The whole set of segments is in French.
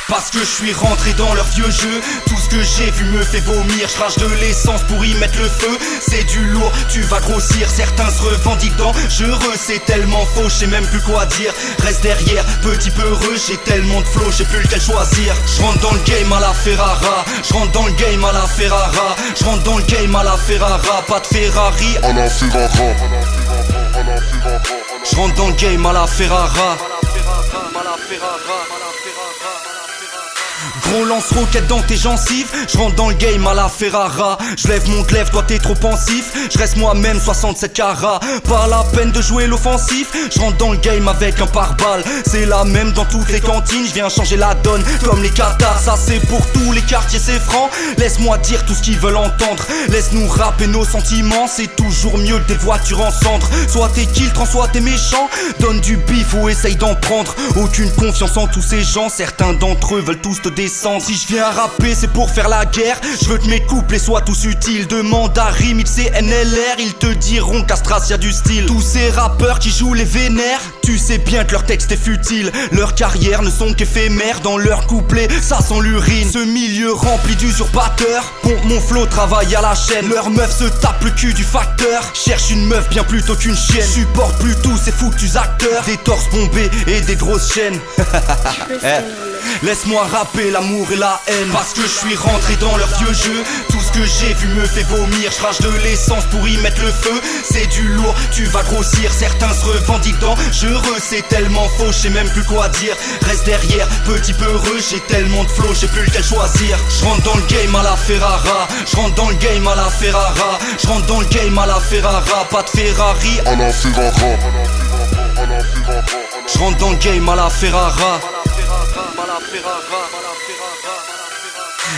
Parce que je suis rentré dans leur vieux jeu. Tout ce que j'ai vu me fait vomir. Je crache de l'essence pour y mettre le feu. C'est du lourd, tu vas grossir. Certains se revendiquent dangereux. C'est tellement faux, je sais même plus quoi dire. Reste derrière, petit peu heureux. J'ai tellement de flow, je sais plus lequel choisir. Je rentre dans le game à la Ferrara. Je rentre dans le game à la Ferrara. Je rentre dans le game à la Ferrara. Pas de Ferrari à la Ferrara. Je rentre dans le game à la Ferrara. Gros lance-roquette dans tes gencives. Je rentre dans le game à la Ferrara. Je lève mon glaive, toi t'es trop pensif. Je reste moi-même 67 carats. Pas la peine de jouer l'offensif. Je rentre dans le game avec un pare-balles. C'est la même dans toutes les cantines. Je viens changer la donne comme les Qatars. Ça c'est pour tous les quartiers, c'est franc. Laisse-moi dire tout ce qu'ils veulent entendre. Laisse-nous rapper nos sentiments. C'est toujours mieux que des voitures en cendres. Soit t'es kiltran, soit t'es méchant. Donne du bif ou essaye d'en prendre. Aucune confiance en tous ces gens. Certains d'entre eux veulent tous te descendre. Si je viens rapper c'est pour faire la guerre. Je veux que mes couplets soient tous utiles. Demande à Rim, CNLR. Ils te diront qu'Astras y a du style. Tous ces rappeurs qui jouent les vénères, tu sais bien que leur texte est futile. Leurs carrières ne sont qu'éphémères. Dans leurs couplets ça sent l'urine. Ce milieu rempli d'usurpateurs. Pompe mon flow, travaille à la chaîne. Leur meuf se tape le cul du facteur. Cherche une meuf bien plutôt qu'une chienne. Supporte plus tous ces foutus acteurs. Des torses bombés et des grosses chaînes. Laisse-moi rapper l'amour et la haine. Parce que je suis rentré dans leur vieux jeu. Tout ce que j'ai vu me fait vomir. Je crache de l'essence pour y mettre le feu. C'est du lourd, tu vas grossir. Certains se revendiquent dangereux. C'est tellement faux, je sais même plus quoi dire. Reste derrière, petit peu heureux. J'ai tellement de flow, je sais plus lequel choisir. Je rentre dans le game à la Ferrara. Je rentre dans le game à la Ferrara. Je rentre dans le game à la Ferrara. Pas de Ferrari à la Ferrara. Je rentre dans le game à la Ferrara.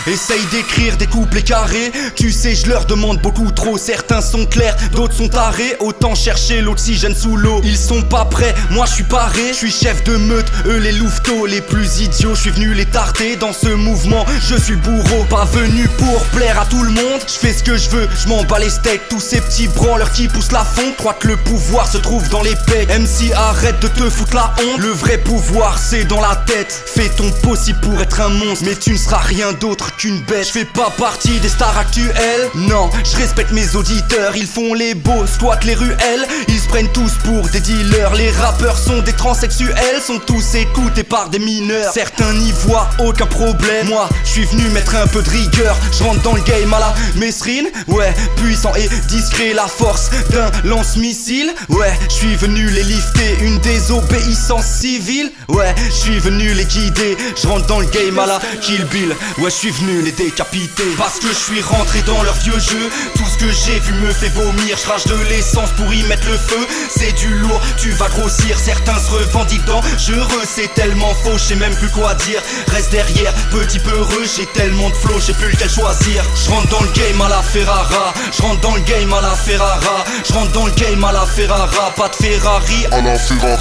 Essaye d'écrire des couplets carrés. Tu sais je leur demande beaucoup trop. Certains sont clairs, d'autres sont tarés. Autant chercher l'oxygène sous l'eau. Ils sont pas prêts, moi je suis paré. Je suis chef de meute, eux les louveteaux. Les plus idiots, je suis venu les tarter. Dans ce mouvement, je suis le bourreau. Pas venu pour plaire à tout le monde. Je fais ce que je veux, je m'en bats les steaks. Tous ces petits branleurs qui poussent la fonte croient que le pouvoir se trouve dans les pecs. MC arrête de te foutre la honte. Le vrai pouvoir c'est dans la tête. Fais ton possible pour être un monstre. Mais tu ne seras rien d'autre qu'une bête. Je fais pas partie des stars actuelles. Non, je respecte mes auditeurs. Ils font les beaux, squattent les ruelles. Ils se prennent tous pour des dealers. Les rappeurs sont des transsexuels. Sont tous écoutés par des mineurs. Certains n'y voient aucun problème. Moi, je suis venu mettre un peu de rigueur. Je rentre dans le game à la Mesrine. Ouais, puissant et discret. La force d'un lance-missile. Ouais, je suis venu les lifter. Une désobéissance civile. Ouais, je suis venu les guider. Je rentre dans le game à la Kill Bill. Ouais, je suis venu les décapiter. Parce que je suis rentré dans leur vieux jeu. Tout ce que j'ai vu me fait vomir. Je crache de l'essence pour y mettre le feu. C'est du lourd, tu vas grossir. Certains se revendiquent dangereux. C'est tellement faux, je sais même plus quoi dire. Reste derrière, petit peu heureux. J'ai tellement de flow, je sais plus lequel choisir. Je rentre dans le game à la Ferrara. Je rentre dans le game à la Ferrara. Je rentre dans le game à la Ferrara. Pas de Ferrari à la Ferrara.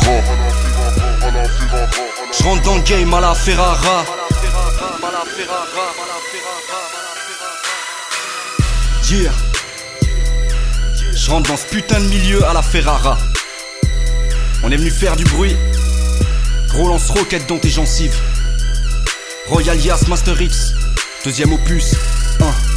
Je rentre dans le game à la Ferrara. Yeah. Je rentre dans ce putain de milieu à la Ferrara. On est venu faire du bruit. Gros lance-roquette dans tes gencives. Royal Yas Master X, deuxième opus 1.